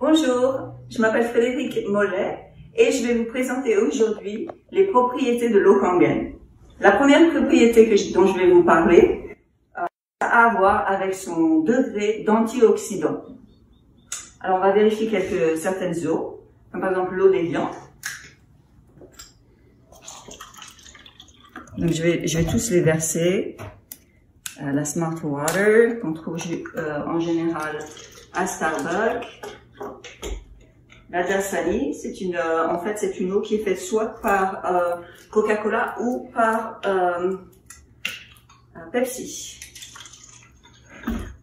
Bonjour, je m'appelle Frédéric Mollet et je vais vous présenter aujourd'hui les propriétés de l'eau Kangen. La première propriété dont je vais vous parler a à voir avec son degré d'antioxydant. Alors on va vérifier certaines eaux, comme par exemple l'eau d'Évian. Donc je vais tous les verser. La Smart Water qu'on trouve en général à Starbucks. La Dasani, en fait c'est une eau qui est faite soit par Coca-Cola ou par Pepsi.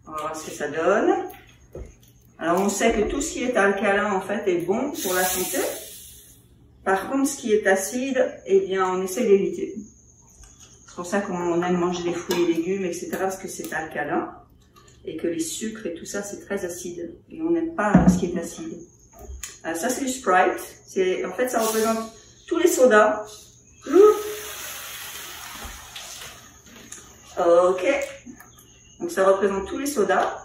On va voir ce que ça donne. Alors on sait que tout ce qui est alcalin en fait est bon pour la santé. Par contre ce qui est acide, eh bien on essaie d'éviter. C'est pour ça qu'on aime manger des fruits et légumes, etc. parce que c'est alcalin. Et que les sucres et tout ça, c'est très acide. Et on n'aime pas ce qui est acide. Ça, c'est du Sprite. En fait, ça représente tous les sodas. Ok. Donc, ça représente tous les sodas.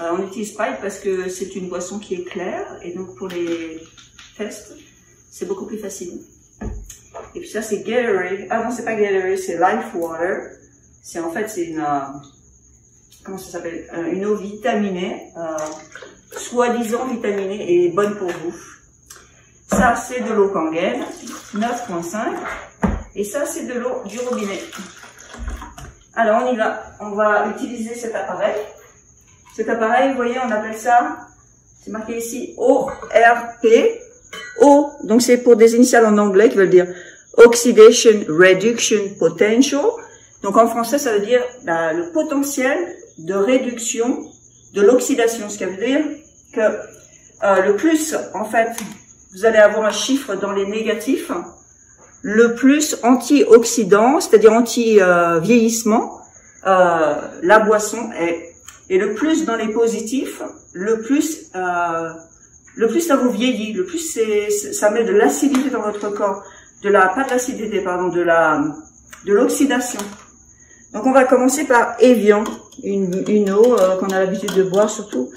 On utilise Sprite parce que c'est une boisson qui est claire. Et donc, pour les tests, c'est beaucoup plus facile. Et puis ça, c'est Gatorade. Ah non, c'est pas Gatorade, c'est Life Water. C'est une... comment ça s'appelle, une eau vitaminée, soi-disant vitaminée et bonne pour vous. Ça, c'est de l'eau Kangen, 9,5. Et ça, c'est de l'eau du robinet. Alors, on y va. On va utiliser cet appareil. Cet appareil, vous voyez, on appelle ça, c'est marqué ici, ORP. O, donc c'est pour des initiales en anglais qui veulent dire Oxidation Reduction Potential. Donc en français, ça veut dire le potentiel de réduction de l'oxydation, ce qui veut dire que le plus, en fait, vous allez avoir un chiffre dans les négatifs, le plus antioxydant, c'est-à-dire anti-vieillissement, la boisson est, et le plus dans les positifs, le plus ça vous vieillit, le plus ça met de l'acidité dans votre corps, pas de l'acidité, pardon, de l'oxydation. Donc on va commencer par Évian, une eau qu'on a l'habitude de boire surtout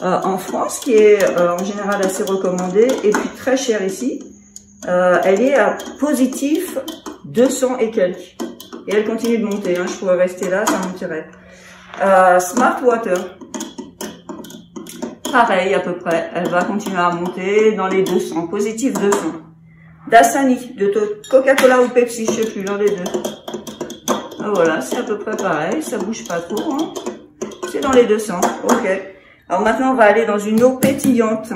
en France, qui est en général assez recommandée et puis très chère ici. Elle est à positif 200 et quelques. Et elle continue de monter, hein. Je pourrais rester là, ça monterait. Smart Water, pareil à peu près, elle va continuer à monter dans les 200, positif 200. Dasani, de Coca-Cola ou Pepsi, je sais plus, l'un des deux. Voilà, c'est à peu près pareil, ça bouge pas trop, hein. C'est dans les 200, ok. Alors maintenant, on va aller dans une eau pétillante.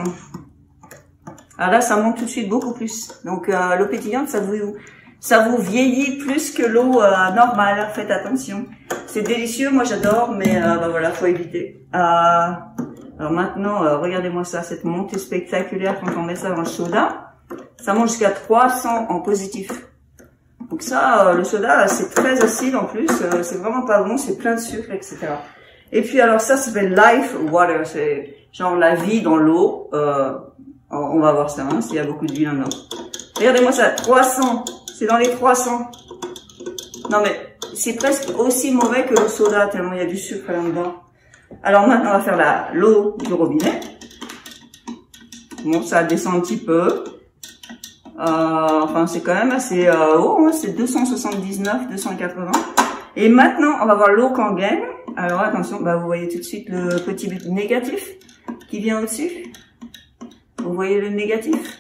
Alors là, ça monte tout de suite beaucoup plus. Donc l'eau pétillante, ça vous vieillit plus que l'eau normale, faites attention. C'est délicieux, moi j'adore, mais voilà, faut éviter. Alors maintenant, regardez-moi ça, cette montée spectaculaire quand on met ça dans le soda. Ça monte jusqu'à 300 en positif. Donc ça, le soda, c'est très acide en plus, c'est vraiment pas bon, c'est plein de sucre, etc. Et puis alors ça s'appelle Life Water, c'est genre la vie dans l'eau. On va voir ça, hein, s'il y a beaucoup de vie dans l'eau. Regardez-moi ça, 300, c'est dans les 300. Non mais, c'est presque aussi mauvais que le soda, tellement il y a du sucre là-dedans. Alors maintenant, on va faire l'eau du robinet. Bon, ça descend un petit peu. Enfin, c'est quand même assez haut, hein, c'est 279, 280. Et maintenant, on va voir l'eau Kangen. Alors attention, vous voyez tout de suite le petit but négatif qui vient au-dessus. Vous voyez le négatif?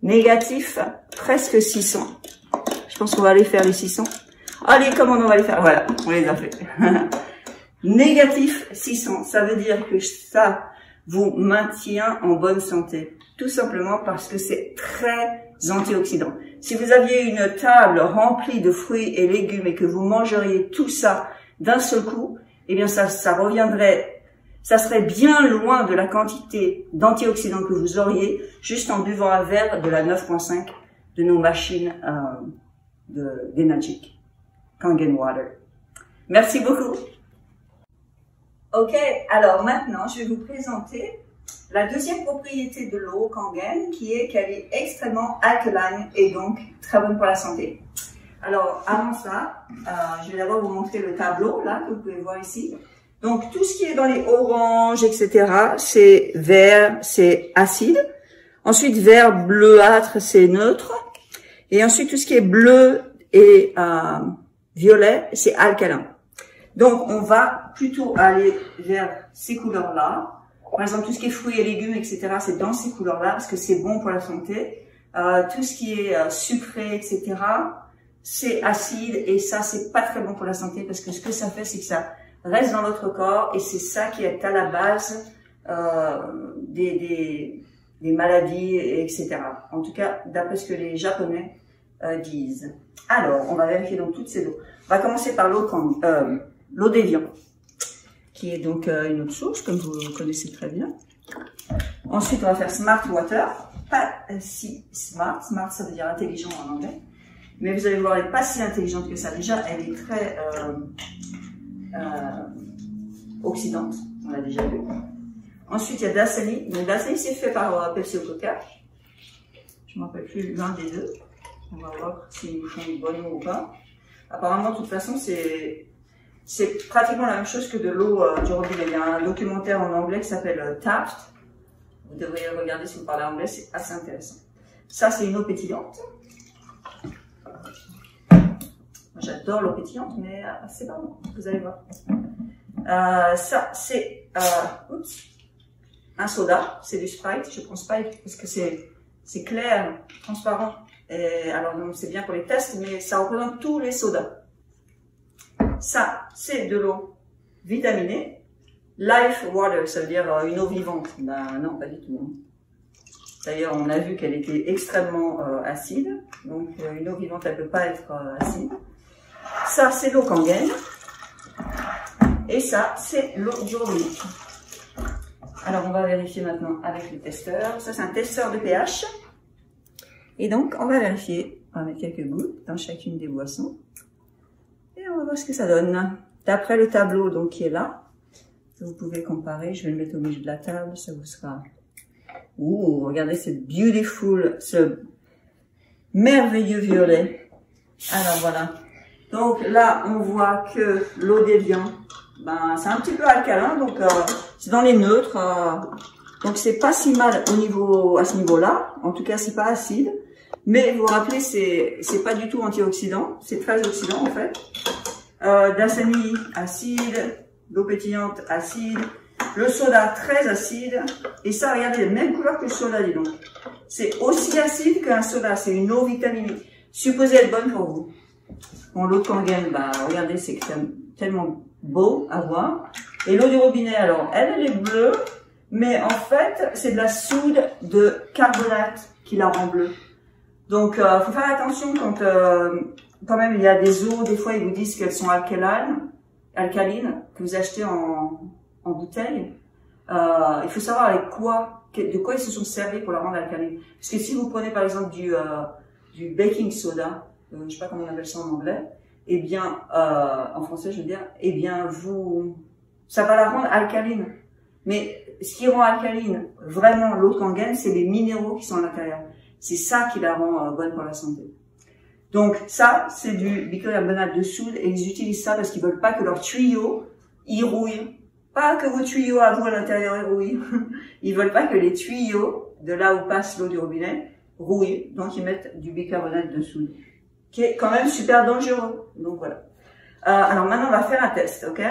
Négatif, presque 600. Je pense qu'on va aller faire les 600. Allez, comment on va les faire? Voilà, on les a fait. Négatif 600, ça veut dire que ça vous maintient en bonne santé. Tout simplement parce que c'est très antioxydant. Si vous aviez une table remplie de fruits et légumes et que vous mangeriez tout ça d'un seul coup, eh bien ça serait bien loin de la quantité d'antioxydants que vous auriez juste en buvant un verre de la 9,5 de nos machines d'Enagic Kangen Water. Merci beaucoup. Ok, alors maintenant je vais vous présenter la deuxième propriété de l'eau Kangen, qui est qu'elle est extrêmement alcaline et donc très bonne pour la santé. Alors avant ça, je vais d'abord vous montrer le tableau là que vous pouvez voir ici. Donc, tout ce qui est dans les oranges, etc., c'est vert, c'est acide. Ensuite, vert bleuâtre, c'est neutre. Et ensuite, tout ce qui est bleu et violet, c'est alcalin. Donc, on va plutôt aller vers ces couleurs-là. Par exemple, tout ce qui est fruits et légumes, etc., c'est dans ces couleurs-là parce que c'est bon pour la santé. Tout ce qui est sucré, etc., c'est acide et ça, c'est pas très bon pour la santé parce que ce que ça fait, c'est que ça reste dans notre corps et c'est ça qui est à la base des maladies, etc. En tout cas, d'après ce que les Japonais disent. Alors, on va vérifier donc toutes ces eaux. On va commencer par l'eau d'évian, qui est donc une autre chose, comme vous connaissez très bien. Ensuite, on va faire Smart Water. Pas si smart. Smart, ça veut dire intelligent en anglais. Mais vous allez voir, elle n'est pas si intelligente que ça. Déjà, elle est très oxydante. On l'a déjà vu. Ensuite, il y a Dasani. Donc, Dasani, c'est fait par Pepsi ou Coca. Je ne me rappelle plus l'un des deux. On va voir s'ils nous font une bonne eau ou pas. Apparemment, de toute façon, c'est pratiquement la même chose que de l'eau du robinet. Il y a un documentaire en anglais qui s'appelle Taft. Vous devriez le regarder si vous parlez anglais, c'est assez intéressant. Ça, c'est une eau pétillante. J'adore l'eau pétillante, mais c'est pas bon. Vous allez voir. Ça, c'est un soda. C'est du Sprite. Je prends Sprite parce que c'est clair, transparent. Et alors, c'est bien pour les tests, mais ça représente tous les sodas. Ça, c'est de l'eau vitaminée. Life water, ça veut dire une eau vivante. Ben non, pas du tout. Hein. D'ailleurs, on a vu qu'elle était extrêmement acide. Donc, une eau vivante, elle ne peut pas être acide. Ça, c'est l'eau Kangen. Et ça, c'est l'eau du robinet. Alors, on va vérifier maintenant avec le testeur. Ça, c'est un testeur de pH. Et donc, on va vérifier. On va mettre quelques gouttes dans chacune des boissons. Et on va voir ce que ça donne. D'après le tableau donc, qui est là, vous pouvez comparer. Je vais le mettre au milieu de la table. Ça vous sera... Ouh, regardez cette beautiful, ce merveilleux violet. Alors, voilà. Donc, là, on voit que l'eau d'évian, ben, c'est un petit peu alcalin. Donc, c'est dans les neutres. Donc, c'est pas si mal à ce niveau-là. En tout cas, c'est pas acide. Mais vous vous rappelez, c'est pas du tout antioxydant, c'est très oxydant en fait. Dasani, acide, l'eau pétillante, acide, le soda, très acide. Et ça, regardez, la même couleur que le soda, dis donc. C'est aussi acide qu'un soda, c'est une eau vitaminée. Supposée être bonne pour vous. Bon, l'eau de Kangen, bah, regardez, c'est tellement beau à voir. Et l'eau du robinet, alors, elle est bleue, mais en fait, c'est de la soude de carbonate qui la rend bleue. Donc, faut faire attention quand même il y a des eaux, des fois ils vous disent qu'elles sont alcalines, que vous achetez en bouteille. Il faut savoir avec de quoi ils se sont servis pour la rendre alcaline. Parce que si vous prenez par exemple du baking soda, je sais pas comment on appelle ça en anglais, eh bien, en français je veux dire, eh bien ça va la rendre alcaline. Mais ce qui rend alcaline vraiment l'eau Kangen, c'est les minéraux qui sont à l'intérieur. C'est ça qui la rend bonne pour la santé. Donc ça, c'est du bicarbonate de soude et ils utilisent ça parce qu'ils veulent pas que leurs tuyaux y rouillent. Pas que vos tuyaux à vous à l'intérieur y rouillent. Ils veulent pas que les tuyaux de là où passe l'eau du robinet rouillent. Donc ils mettent du bicarbonate de soude, qui est quand même super dangereux. Donc voilà. Alors maintenant, on va faire un test, ok?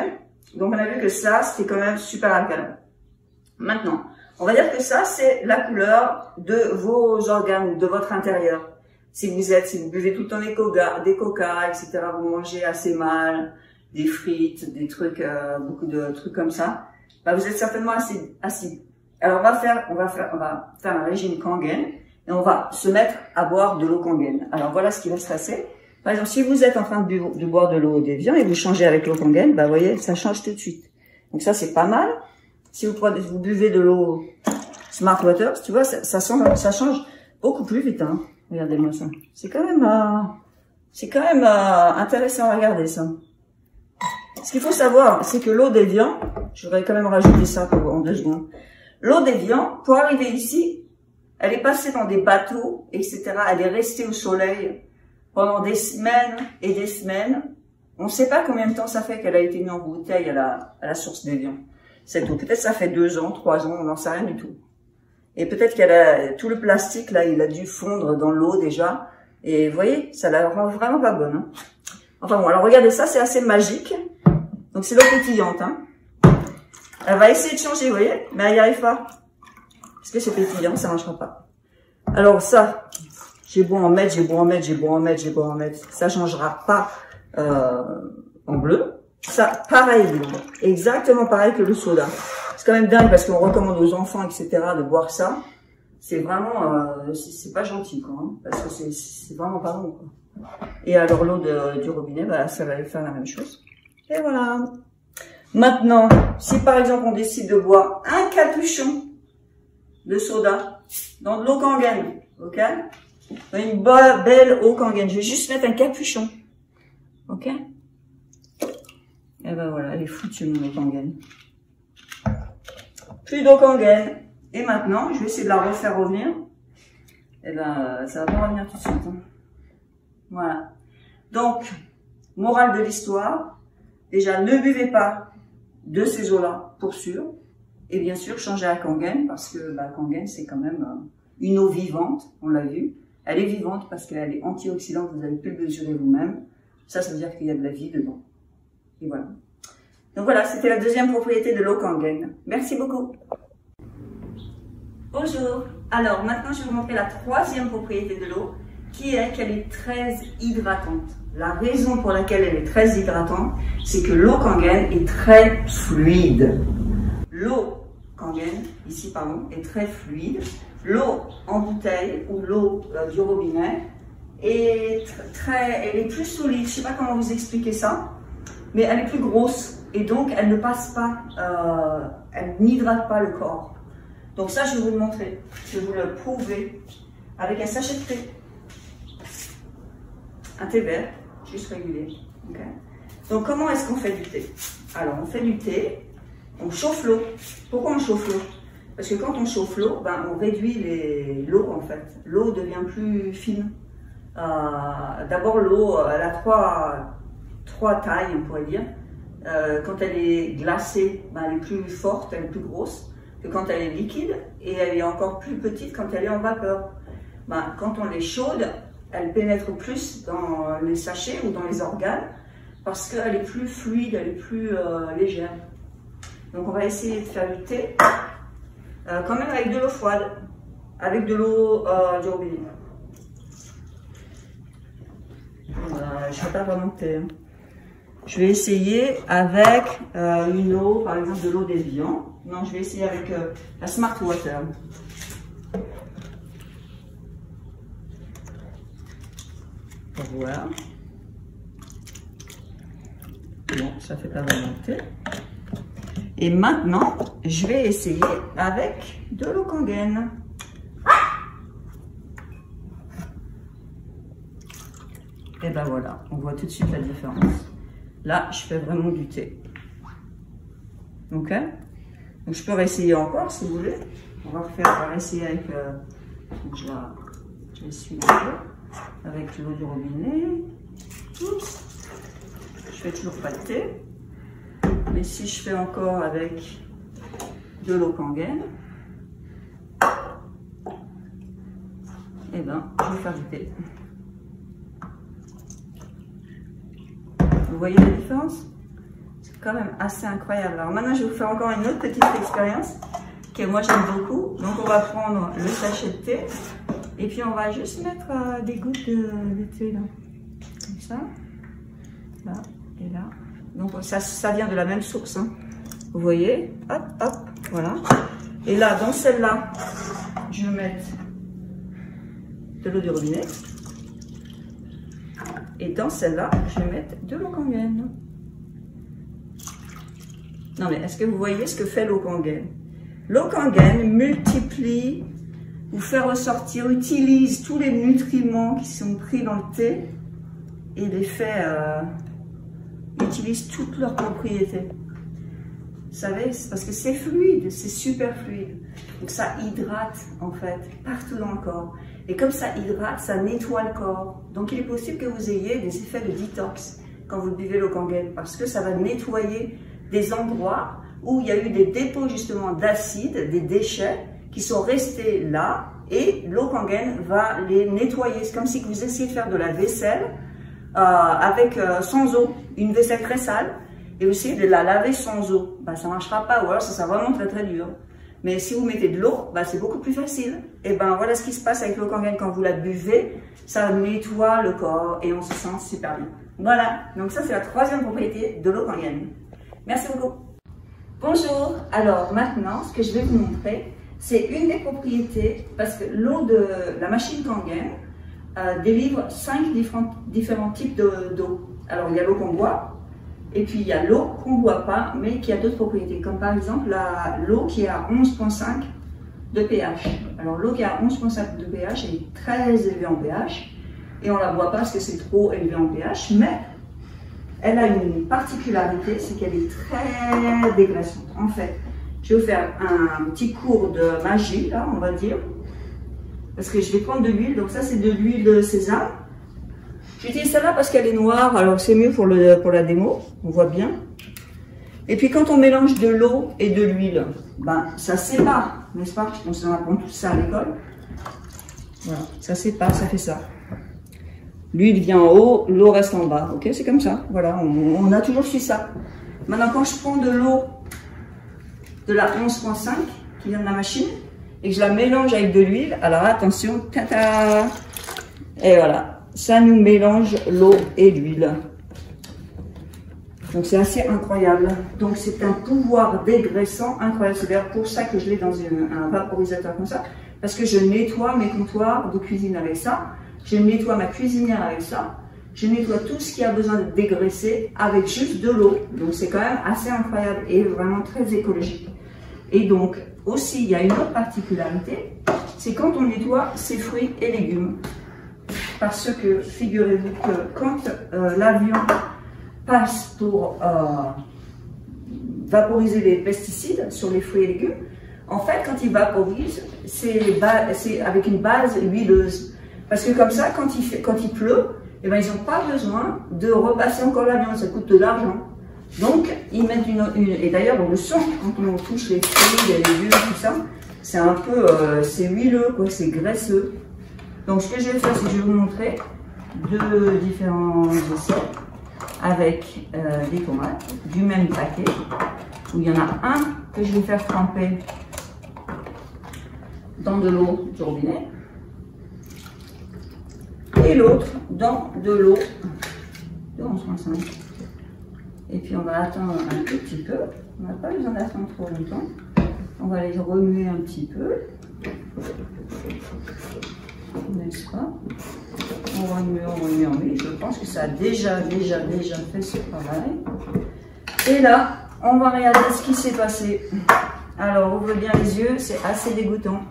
Donc on a vu que ça, c'était quand même super alcalin. Maintenant, on va dire que ça, c'est la couleur de vos organes, de votre intérieur. Si vous buvez tout le temps des coca, etc., vous mangez assez mal, des frites, des trucs, beaucoup de trucs comme ça, bah, vous êtes certainement acide. Alors, on va faire un régime Kangen, et on va se mettre à boire de l'eau Kangen. Alors, voilà ce qui va se passer. Par exemple, si vous êtes en train de boire de l'eau d'évian et vous changez avec l'eau Kangen, bah, vous voyez, ça change tout de suite. Donc ça, c'est pas mal. Si vous buvez de l'eau Smart Water, tu vois, ça change beaucoup plus vite, hein. Regardez-moi ça. C'est quand même intéressant à regarder, ça. Ce qu'il faut savoir, c'est que l'eau d'évian, je voudrais quand même rajouter ça en 2 secondes. L'eau d'évian, pour arriver ici, elle est passée dans des bateaux, etc. Elle est restée au soleil pendant des semaines et des semaines. On ne sait pas combien de temps ça fait qu'elle a été mise en bouteille à la source d'Évian. Cette eau, peut-être ça fait 2 ans, 3 ans, on n'en sait rien du tout. Et peut-être qu'elle a tout le plastique là, il a dû fondre dans l'eau déjà. Et vous voyez, ça la rend vraiment pas bonne. Hein. Enfin bon, alors regardez ça, c'est assez magique. Donc c'est l'eau pétillante. Hein. Elle va essayer de changer, vous voyez, mais elle n'y arrive pas. Parce que c'est pétillant, ça ne marchera pas. Alors ça, j'ai beau en mettre, ça ne changera pas en bleu. Ça, pareil, exactement pareil que le soda. C'est quand même dingue parce qu'on recommande aux enfants, etc., de boire ça. C'est vraiment, c'est pas gentil, quoi, hein, parce que c'est vraiment pas bon, quoi. Et alors l'eau du robinet, bah, ça va faire la même chose. Et voilà. Maintenant, si par exemple on décide de boire un capuchon de soda dans de l'eau Kangen, ok, dans une belle eau Kangen, je vais juste mettre un capuchon, ok. Et ben voilà, elle est foutue mon eau Kangen. Plus d'eau Kangen. Et maintenant, je vais essayer de la refaire revenir. Et ben, ça va pas revenir tout de suite. Hein. Voilà. Donc, morale de l'histoire. Déjà, ne buvez pas de ces eaux-là, pour sûr. Et bien sûr, changez à Kangen, parce que bah, Kangen, c'est quand même une eau vivante, on l'a vu. Elle est vivante parce qu'elle est antioxydante, vous avez pu le mesurer vous-même. Ça veut dire qu'il y a de la vie dedans. Et voilà. Donc voilà, c'était la deuxième propriété de l'eau Kangen. Merci beaucoup. Bonjour. Alors maintenant, je vais vous montrer la troisième propriété de l'eau, qui est qu'elle est très hydratante. La raison pour laquelle elle est très hydratante, c'est que l'eau Kangen est très fluide. L'eau Kangen, ici pardon, est très fluide. L'eau en bouteille ou l'eau du robinet est elle est plus solide. Je ne sais pas comment vous expliquer ça, mais elle est plus grosse et donc elle ne passe pas, elle n'hydrate pas le corps. Donc ça, je vais vous le montrer, je vais vous le prouver avec un sachet de thé, un thé vert, juste régulier. Okay. Donc comment est-ce qu'on fait du thé? Alors on fait du thé, on chauffe l'eau. Pourquoi on chauffe l'eau? Parce que quand on chauffe l'eau, ben, on réduit l'eau en fait. L'eau devient plus fine. D'abord l'eau, elle a trois tailles, on pourrait dire. Quand elle est glacée, ben, elle est plus forte, elle est plus grosse que quand elle est liquide, et elle est encore plus petite quand elle est en vapeur. Ben, quand on les chaude, elle pénètre plus dans les sachets ou dans les organes, parce qu'elle est plus fluide, elle est plus légère. Donc on va essayer de faire du thé, quand même avec de l'eau froide, avec de l'eau du robinet. Je ne fais pas vraiment de thé. Hein. Je vais essayer avec une eau, par exemple de l'eau d'Évian. Non, je vais essayer avec la Smart Water. Voilà. Bon, ça fait pas vraiment de thé. Et maintenant, je vais essayer avec de l'eau Kangen. Et ben voilà, on voit tout de suite la différence. Là, je fais vraiment du thé. Ok? Donc je peux réessayer encore si vous voulez. On va essayer avec. Je l'essuie un peu avec l'eau du robinet. Oups. Je fais toujours pas de thé. Mais si je fais encore avec de l'eau Kangen, eh ben, je vais faire du thé. Vous voyez la différence? C'est quand même assez incroyable. Alors maintenant, je vais vous faire encore une autre petite expérience que moi j'aime beaucoup. Donc on va prendre le sachet de thé et puis on va juste mettre des gouttes de thé là. Comme ça. Là et là. Donc ça vient de la même source. Hein. Vous voyez? Hop, hop, voilà. Et là, dans celle-là, je vais mettre de l'eau du robinet. Et dans celle-là, je vais mettre de l'eau Kangen. Non mais est-ce que vous voyez ce que fait l'eau Kangen? L'eau Kangen multiplie ou fait ressortir, utilise tous les nutriments qui sont pris dans le thé et les fait, utilise toutes leurs propriétés. Vous savez, c'est parce que c'est fluide, c'est super fluide. Donc ça hydrate en fait partout dans le corps. Et comme ça hydrate, ça nettoie le corps. Donc il est possible que vous ayez des effets de détox quand vous buvez l'eau Kangen parce que ça va nettoyer des endroits où il y a eu des dépôts justement d'acide, des déchets qui sont restés là et l'eau Kangen va les nettoyer. C'est comme si vous essayez de faire de la vaisselle sans eau, une vaisselle très sale et vous essayez de la laver sans eau. Ben, ça ne marchera pas ou alors ça sera vraiment très très dur. Mais si vous mettez de l'eau, ben, c'est beaucoup plus facile. Et ben voilà ce qui se passe avec l'eau Kangen quand vous la buvez, ça nettoie le corps et on se sent super bien. Voilà, donc ça c'est la troisième propriété de l'eau Kangen. Merci beaucoup. Bonjour, alors maintenant ce que je vais vous montrer, c'est une des propriétés, parce que l'eau de la machine Kangen délivre 5 différents types d'eau. Alors il y a l'eau qu'on boit, et puis il y a l'eau qu'on ne boit pas, mais qui a d'autres propriétés, comme par exemple l'eau qui est à 11,5 de pH. Alors l'eau qui est à 11,5 de pH est très élevée en pH, et on ne la boit pas parce que c'est trop élevé en pH, mais elle a une particularité, c'est qu'elle est très dégraissante. En fait, je vais vous faire un petit cours de magie, là, on va dire, parce que je vais prendre de l'huile. Donc ça, c'est de l'huile de sésame. J'utilise celle-là parce qu'elle est noire, alors c'est mieux pour la démo, on voit bien. Et puis quand on mélange de l'eau et de l'huile, ben, ça sépare, n'est-ce pas? On apprend tout ça à l'école. Voilà, ça sépare, ça fait ça. L'huile vient en haut, l'eau reste en bas. Ok, c'est comme ça. Voilà, on a toujours su ça. Maintenant, quand je prends de l'eau de la 11,5 qui vient de la machine et que je la mélange avec de l'huile, alors attention, tata, et voilà, ça nous mélange l'eau et l'huile. Donc c'est assez incroyable. Donc c'est un pouvoir dégraissant incroyable. C'est d'ailleurs pour ça que je l'ai dans un vaporisateur comme ça, parce que je nettoie mes comptoirs de cuisine avec ça. Je nettoie ma cuisinière avec ça. Je nettoie tout ce qui a besoin de dégraisser avec juste de l'eau. Donc c'est quand même assez incroyable et vraiment très écologique. Et donc aussi, il y a une autre particularité, c'est quand on nettoie ses fruits et légumes. Parce que figurez-vous que quand l'avion passe pour vaporiser les pesticides sur les fruits et légumes, en fait quand il vaporise, c'est avec une base huileuse. Parce que comme ça, quand il pleut, eh ben, ils n'ont pas besoin de repasser encore l'avion, ça coûte de l'argent. Donc, ils mettent et d'ailleurs, on le sent quand on touche les fruits, les légumes, tout ça, c'est un peu, c'est huileux, quoi, c'est graisseux. Donc, ce que je vais faire, c'est que je vais vous montrer deux différents essais avec des tomates du même paquet, où il y en a un que je vais faire tremper dans de l'eau du robinet, et l'autre dans de l'eau de 11,5. Et puis on va attendre un tout petit peu. On n'a pas besoin d'attendre trop longtemps. On va les remuer un petit peu. N'est-ce pas? On remue. Je pense que ça a déjà fait ce travail. Et là, on va regarder ce qui s'est passé. Alors, ouvrez bien les yeux, c'est assez dégoûtant.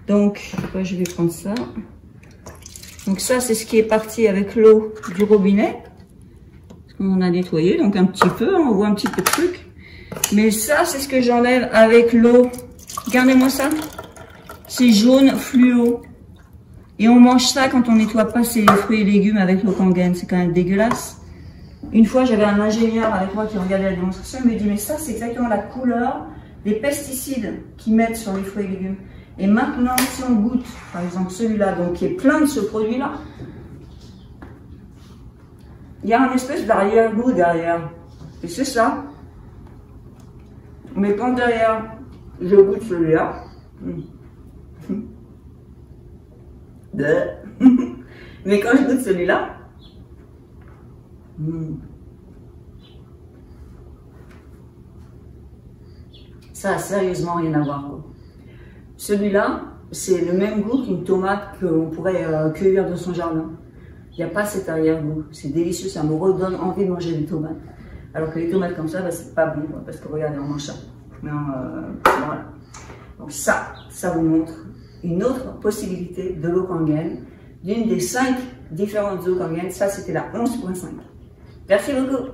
Donc, je vais prendre ça. Donc ça, c'est ce qui est parti avec l'eau du robinet. On a nettoyé, donc un petit peu, on voit un petit peu de truc. Mais ça, c'est ce que j'enlève avec l'eau. Regardez-moi ça. C'est jaune fluo. Et on mange ça quand on nettoie pas ses fruits et légumes avec l'eau Kangen. C'est quand même dégueulasse. Une fois, j'avais un ingénieur avec moi qui regardait la démonstration. Il me dit, mais ça, c'est exactement la couleur des pesticides qu'ils mettent sur les fruits et légumes. Et maintenant, si on goûte, par exemple celui-là, donc qui est plein de ce produit-là, il y a un espèce d'arrière-goût derrière. Et c'est ça. Mais quand derrière, je goûte celui-là, mais quand je goûte celui-là, ça a sérieusement rien à voir, quoi. Celui-là, c'est le même goût qu'une tomate qu'on pourrait cueillir dans son jardin. Il n'y a pas cet arrière-goût. C'est délicieux, ça me redonne envie de manger des tomates. Alors que les tomates comme ça, bah, c'est pas bon, parce que regardez, on mange ça. Mais voilà. Donc ça vous montre une autre possibilité de l'eau Kangen, d'une des 5 différentes eaux Kangen. Ça, c'était la 11,5. Merci beaucoup.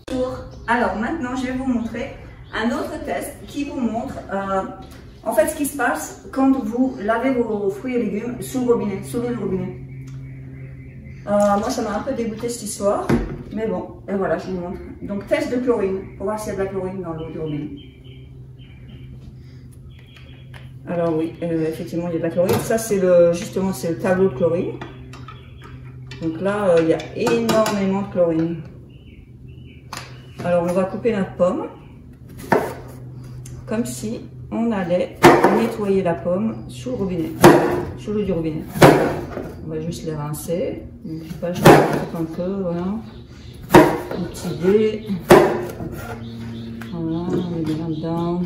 Bonjour. Alors maintenant, je vais vous montrer un autre test qui vous montre en fait ce qui se passe quand vous lavez vos fruits et légumes sous le robinet, sous le robinet. Moi, ça m'a un peu dégoûté cette histoire. Mais bon, et voilà, je vous montre. Donc, test de chlorine, pour voir s'il y a de la chlorine dans l'eau du robinet. Alors oui, effectivement, il y a de la chlorine. Ça, c'est justement, c'est le tableau de chlorine. Donc là, il y a énormément de chlorine. Alors, on va couper notre pomme. Comme si on allait nettoyer la pomme sous le robinet, sous l'eau du robinet. On va juste les rincer. Donc, je sais pas, je coupe un peu, voilà. Un petit dé. Voilà, on met bien dedans.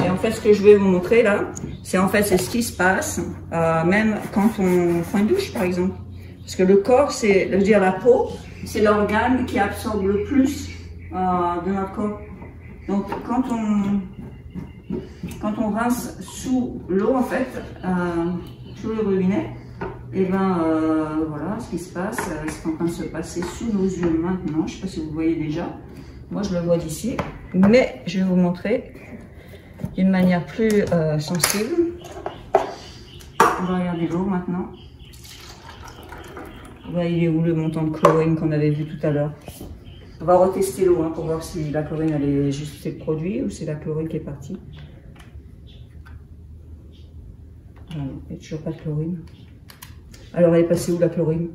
Et en fait, ce que je vais vous montrer là, c'est en fait c'est ce qui se passe, même quand on prend une douche par exemple. Parce que le corps, c'est, je veux dire la peau, c'est l'organe qui absorbe le plus de notre corps. Donc quand on rince sous l'eau en fait, sous le robinet, et ben voilà ce qui se passe, c'est en train de se passer sous nos yeux maintenant. Je ne sais pas si vous voyez déjà, moi je le vois d'ici, mais je vais vous montrer d'une manière plus sensible. On va regarder l'eau maintenant. Là, il est où le montant de chlorine qu'on avait vu tout à l'heure? On va retester l'eau pour voir si la chlorine elle est juste fait de produit ou c'est la chlorine qui est partie. Ah non, il n'y a toujours pas de chlorine. Alors elle est passée où la chlorine?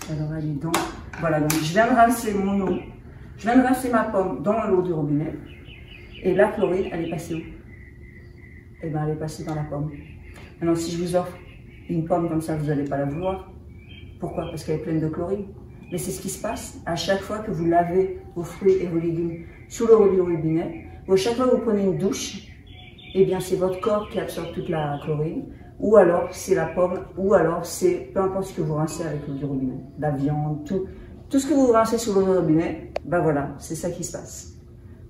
Alors elle est dans... Voilà, donc je viens de rincer mon eau. Je viens de rincer ma pomme dans l'eau du robinet. Et la chlorine, elle est passée où? Eh bien, elle est passée dans la pomme. Maintenant, si je vous offre une pomme comme ça, vous n'allez pas la vouloir. Pourquoi? Parce qu'elle est pleine de chlorine. Mais c'est ce qui se passe à chaque fois que vous lavez vos fruits et vos légumes sous l'eau du robinet. Ou à chaque fois que vous prenez une douche, eh bien, c'est votre corps qui absorbe toute la chlorine. Ou alors, c'est la pomme. Ou alors, c'est peu importe ce que vous rincez avec l'eau du robinet. La viande, tout ce que vous rincez sous l'eau du robinet, ben voilà, c'est ça qui se passe.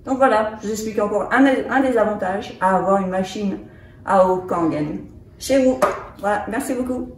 Donc voilà, je vous explique encore un des avantages à avoir une machine à eau Kangen chez vous. Voilà, merci beaucoup.